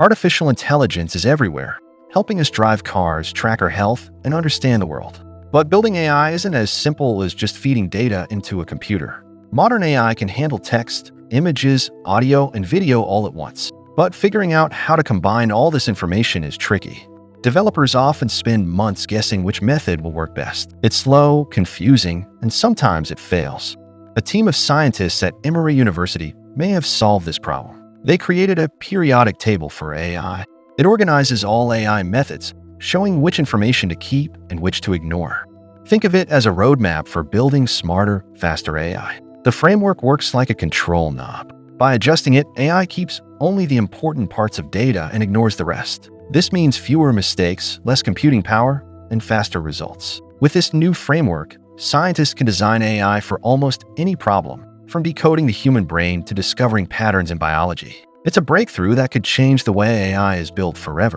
Artificial intelligence is everywhere, helping us drive cars, track our health, and understand the world. But building AI isn't as simple as just feeding data into a computer. Modern AI can handle text, images, audio, and video all at once. But figuring out how to combine all this information is tricky. Developers often spend months guessing which method will work best. It's slow, confusing, and sometimes it fails. A team of scientists at Emory University may have solved this problem. They created a periodic table for AI. It organizes all AI methods, showing which information to keep and which to ignore. Think of it as a roadmap for building smarter, faster AI. The framework works like a control knob. By adjusting it, AI keeps only the important parts of data and ignores the rest. This means fewer mistakes, less computing power, and faster results. With this new framework, scientists can design AI for almost any problem, from decoding the human brain to discovering patterns in biology. It's a breakthrough that could change the way AI is built forever.